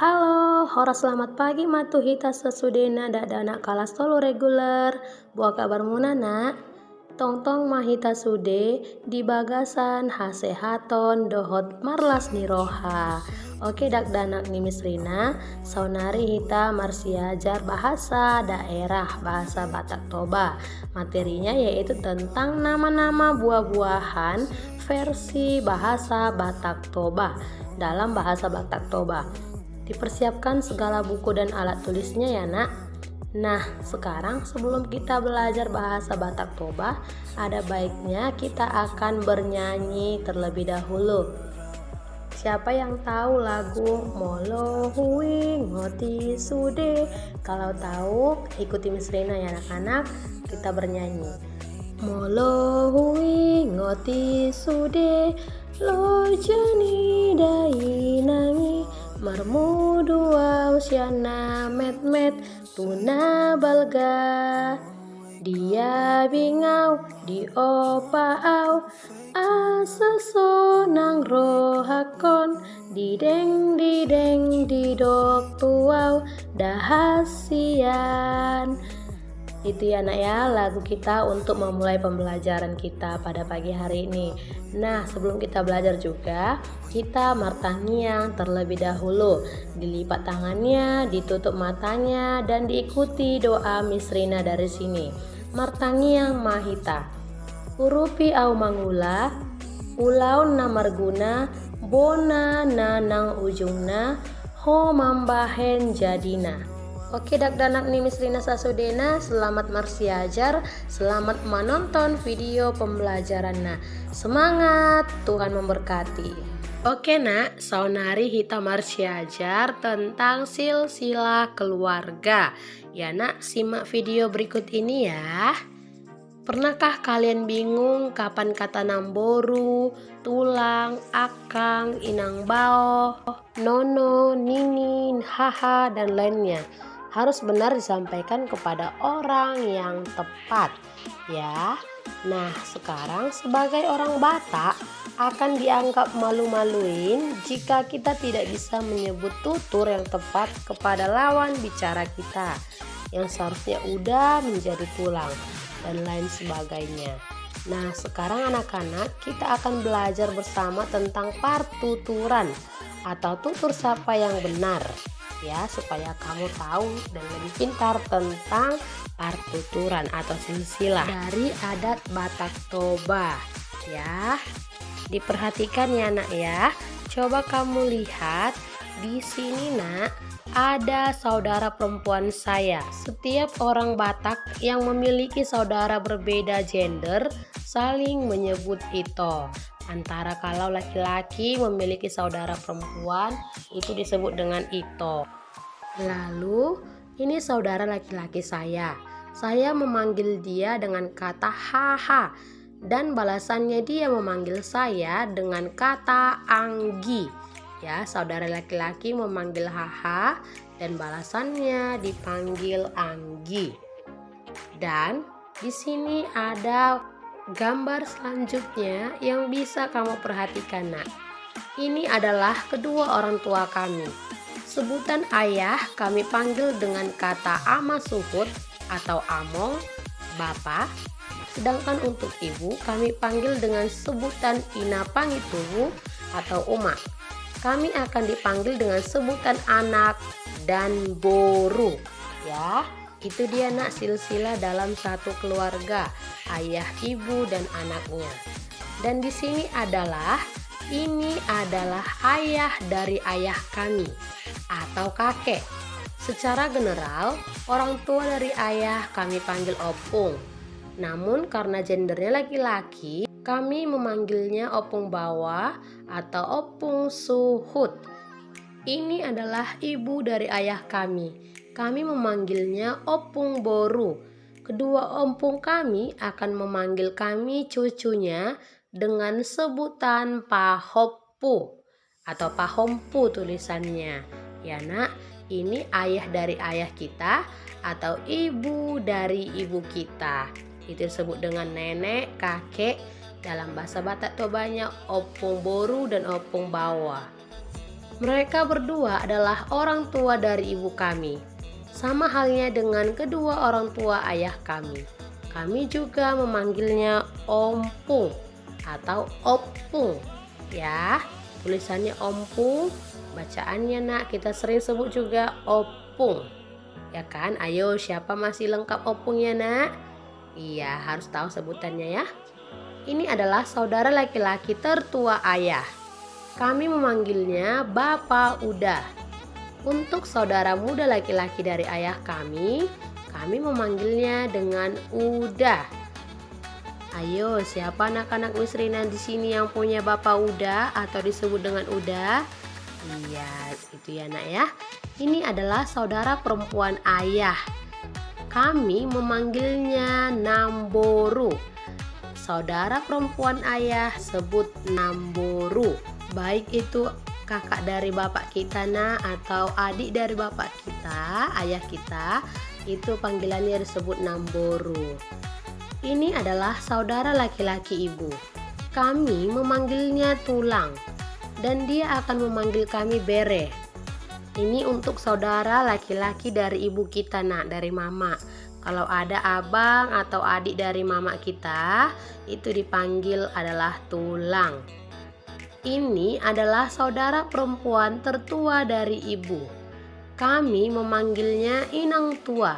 Halo, hora selamat pagi matuhita sesudena dadana kalas tolu reguler. Buah kabar munana. Tongtong mahita sude di bagasan hasehaton dohot marlas niroha. Oke dak danak nimis rina, saunari hita marsiajar bahasa daerah bahasa Batak Toba. Materinya yaitu tentang nama-nama buah-buahan versi bahasa Batak Toba dalam bahasa Batak Toba. Dipersiapkan segala buku dan alat tulisnya ya nak. Nah sekarang sebelum kita belajar bahasa Batak Toba, ada baiknya kita akan bernyanyi terlebih dahulu. Siapa yang tahu lagu Molo Hui Ngoti Sude? Kalau tahu ikuti Miss Rina ya anak-anak, kita bernyanyi. Molo Hui Ngoti Sude Lo jani dai nangi marmudu au syana met tuna balga dia bingau di opa au asa sonang rohakon dideng didok tuau dahasian. Itu ya nak ya lagu kita untuk memulai pembelajaran kita pada pagi hari ini. Nah sebelum kita belajar juga, kita martangiang terlebih dahulu. Dilipat tangannya, ditutup matanya, dan diikuti doa Miss Rina dari sini. Martangiang mahita urupi au mangula ulau namarguna bona nanang ujungna ho mambahen jadina. Oke dak danak nih Miss Rina Sasudena, selamat marsiajar, selamat menonton video pembelajaran. Nah, semangat, Tuhan memberkati. Oke nak, saunari hita marsiajar tentang silsilah keluarga. Ya nak, simak video berikut ini ya. Pernahkah kalian bingung kapan kata namboru, tulang, akang, inang bao, nono, ninin, haha, dan lainnya harus benar disampaikan kepada orang yang tepat ya. Nah sekarang sebagai orang Batak akan dianggap malu-maluin jika kita tidak bisa menyebut tutur yang tepat kepada lawan bicara kita yang seharusnya udah menjadi tulang dan lain sebagainya. Nah sekarang anak-anak kita akan belajar bersama tentang partuturan atau tutur sapa yang benar ya, supaya kamu tahu dan lebih pintar tentang partuturan atau silsilah dari adat Batak Toba ya. Diperhatikan ya nak ya. Coba kamu lihat di sini nak, ada saudara perempuan saya. Setiap orang Batak yang memiliki saudara berbeda gender saling menyebut ito. Antara kalau laki-laki memiliki saudara perempuan itu disebut dengan ito. Lalu ini saudara laki-laki saya memanggil dia dengan kata haha dan balasannya dia memanggil saya dengan kata anggi ya. Saudara laki-laki memanggil haha dan balasannya dipanggil anggi. Dan di sini ada gambar selanjutnya yang bisa kamu perhatikan nak. Ini adalah kedua orang tua kami. Sebutan ayah kami panggil dengan kata ama suhut atau among, bapak. Sedangkan untuk ibu kami panggil dengan sebutan ina pangituhu atau uma. Kami akan dipanggil dengan sebutan anak dan boru ya. Itu dia nak silsilah dalam satu keluarga, ayah, ibu, dan anaknya. Dan di sini ini adalah ayah dari ayah kami atau kakek. Secara general, orang tua dari ayah kami panggil opung. Namun karena gendernya laki-laki, kami memanggilnya opung bawa atau opung suhut. Ini adalah ibu dari ayah kami. Kami memanggilnya opung boru. Kedua opung kami akan memanggil kami cucunya dengan sebutan pahoppu atau pahompu tulisannya. Ya nak, ini ayah dari ayah kita atau ibu dari ibu kita. Itu disebut dengan nenek, kakek. Dalam bahasa Batak Tobanya opung boru dan opung bawa. Mereka berdua adalah orang tua dari ibu kami. Sama halnya dengan kedua orang tua ayah kami. Kami juga memanggilnya ompung atau opung. Ya, tulisannya ompung, bacaannya nak kita sering sebut juga opung. Ya kan? Ayo, siapa masih lengkap opungnya nak? Iya, harus tahu sebutannya ya. Ini adalah saudara laki-laki tertua ayah. Kami memanggilnya Bapak Uda. Untuk saudara muda laki-laki dari ayah kami memanggilnya dengan Uda. Ayo, siapa anak-anak Miss Rina di sini yang punya Bapak Uda atau disebut dengan Uda? Iya, itu ya nak ya. Ini adalah saudara perempuan ayah. Kami memanggilnya Namboru. Saudara perempuan ayah sebut Namboru. Baik itu kakak dari bapak kita nak atau adik dari bapak kita, ayah kita, itu panggilannya disebut Namboru. Ini adalah saudara laki-laki ibu. Kami memanggilnya Tulang dan dia akan memanggil kami Bere. Ini untuk saudara laki-laki dari ibu kita nak, dari mama. Kalau ada abang atau adik dari mama kita, itu dipanggil adalah Tulang. Ini adalah saudara perempuan tertua dari ibu. Kami memanggilnya Inang Tua.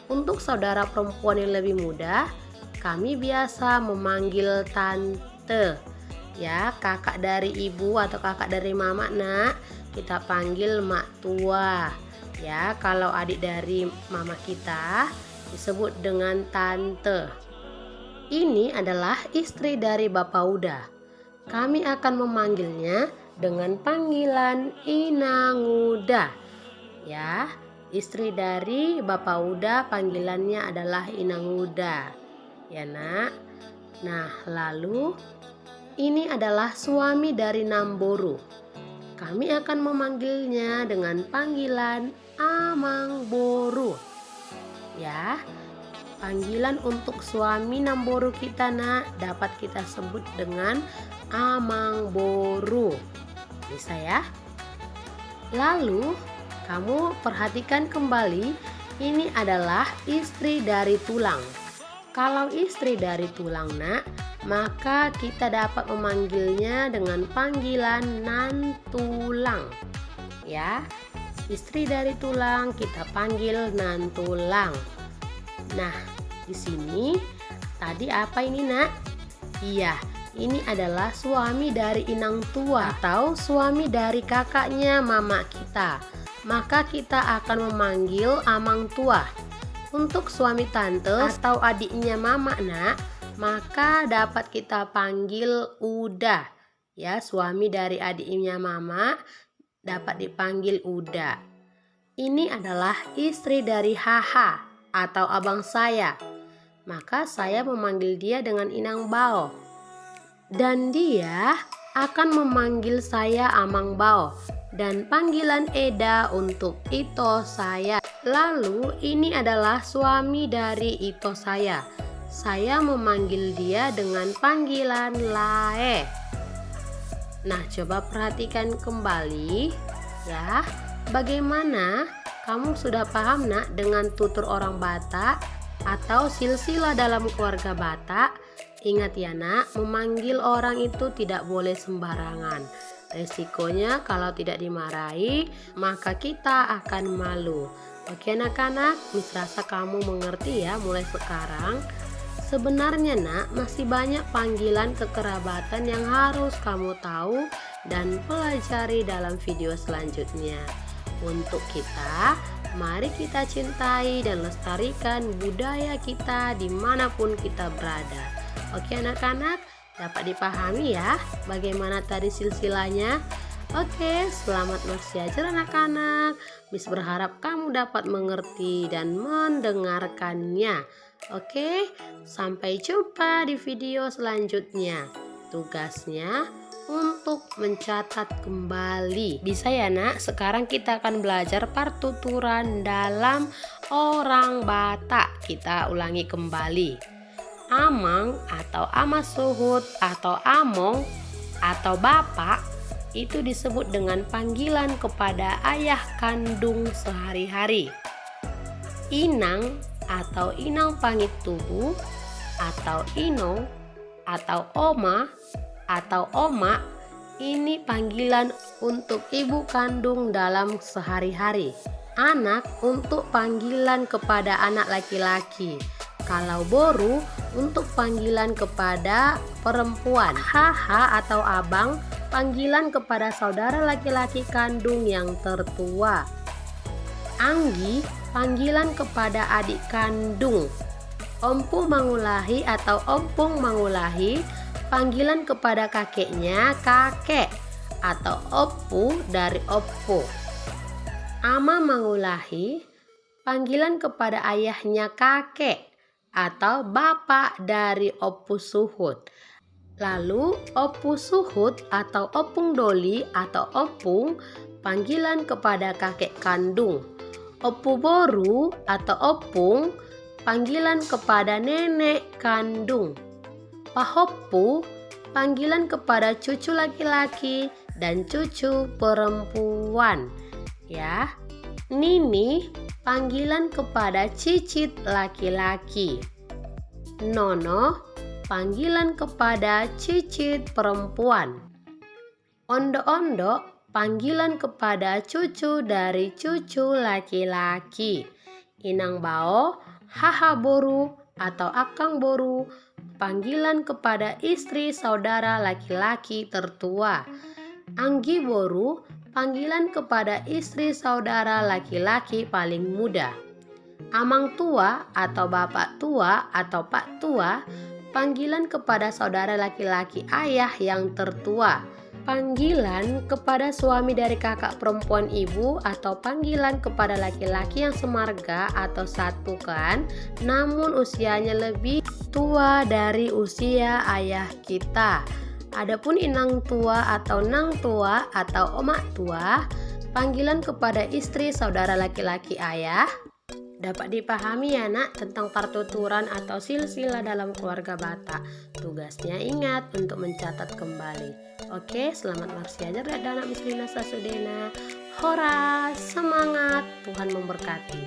Untuk saudara perempuan yang lebih muda, kami biasa memanggil tante. Ya, kakak dari ibu atau kakak dari mama nak, kita panggil mak tua. Ya, kalau adik dari mama kita disebut dengan tante. Ini adalah istri dari Bapak Uda. Kami akan memanggilnya dengan panggilan Inang Uda. Ya, istri dari Bapak Uda panggilannya adalah Inang Uda. Ya nak. Nah, lalu ini adalah suami dari Namboru. Kami akan memanggilnya dengan panggilan Amang Boru. Ya, panggilan untuk suami Namboru kita nak dapat kita sebut dengan Amang Boru. Bisa ya? Lalu kamu perhatikan kembali, ini adalah istri dari Tulang. Kalau istri dari Tulang nak, maka kita dapat memanggilnya dengan panggilan Nantulang. Ya, istri dari Tulang kita panggil Nantulang. Nah, di sini tadi apa ini nak? Iya, ini adalah suami dari Inang Tua atau suami dari kakaknya mama kita. Maka kita akan memanggil Amang Tua. Untuk suami tante atau adiknya mama nak, maka dapat kita panggil Uda. Ya, suami dari adiknya mama dapat dipanggil Uda. Ini adalah istri dari Haha atau abang saya. Maka saya memanggil dia dengan Inang Bao. Dan dia akan memanggil saya Amang Bao. Dan panggilan Eda untuk Ito saya. Lalu ini adalah suami dari Ito saya. Saya memanggil dia dengan panggilan Lae. Nah, coba perhatikan kembali ya. Bagaimana kamu sudah paham nak dengan tutur orang Batak atau silsilah dalam keluarga Batak? Ingat ya nak, memanggil orang itu tidak boleh sembarangan. Resikonya kalau tidak dimarahi, maka kita akan malu. Oke anak-anak, Miss rasa kamu mengerti ya mulai sekarang. Sebenarnya nak, masih banyak panggilan kekerabatan yang harus kamu tahu dan pelajari dalam video selanjutnya. Untuk kita, mari kita cintai dan lestarikan budaya kita dimanapun kita berada. Oke anak-anak, dapat dipahami ya bagaimana tadi silsilahnya? Oke, selamat belajar anak-anak. Miss berharap kamu dapat mengerti dan mendengarkannya. Oke, sampai jumpa di video selanjutnya. Tugasnya untuk mencatat kembali. Bisa ya nak? Sekarang kita akan belajar partuturan dalam orang Batak. Kita ulangi kembali. Amang atau ama suhut atau among atau bapak itu disebut dengan panggilan kepada ayah kandung sehari-hari. Inang atau inang pangit tubuh atau ino atau oma atau oma, ini panggilan untuk ibu kandung dalam sehari-hari. Anak untuk panggilan kepada anak laki-laki. Kalau boru untuk panggilan kepada perempuan. Haha atau abang, panggilan kepada saudara laki-laki kandung yang tertua. Anggi, panggilan kepada adik kandung. Ompu mangulahi atau ompung mangulahi, panggilan kepada kakeknya kakek atau opu dari opo. Ama mangulahi, panggilan kepada ayahnya kakek atau bapak dari opu suhut. Lalu opu suhut atau opung doli atau opung, panggilan kepada kakek kandung. Opu boru atau opung, panggilan kepada nenek kandung. Pahoppu, panggilan kepada cucu laki-laki dan cucu perempuan. Ya, Nini, panggilan kepada cicit laki-laki. Nono, panggilan kepada cicit perempuan. Ondo-ondo, panggilan kepada cucu dari cucu laki-laki. Inang bao, haha boru atau akang boru, panggilan kepada istri saudara laki-laki tertua. Anggi boru, panggilan kepada istri saudara laki-laki paling muda. Amang tua atau bapak tua atau pak tua, panggilan kepada saudara laki-laki ayah yang tertua. Panggilan kepada suami dari kakak perempuan ibu atau panggilan kepada laki-laki yang semarga atau satu kan, namun usianya lebih tua dari usia ayah kita. Adapun inang tua atau nang tua atau omak tua, panggilan kepada istri saudara laki-laki ayah. Dapat dipahami ya nak tentang pertuturan atau silsilah dalam keluarga Batak. Tugasnya ingat untuk mencatat kembali. Oke, selamat bersiajar dan anak Mislina Sasudena. Hora, semangat, Tuhan memberkati.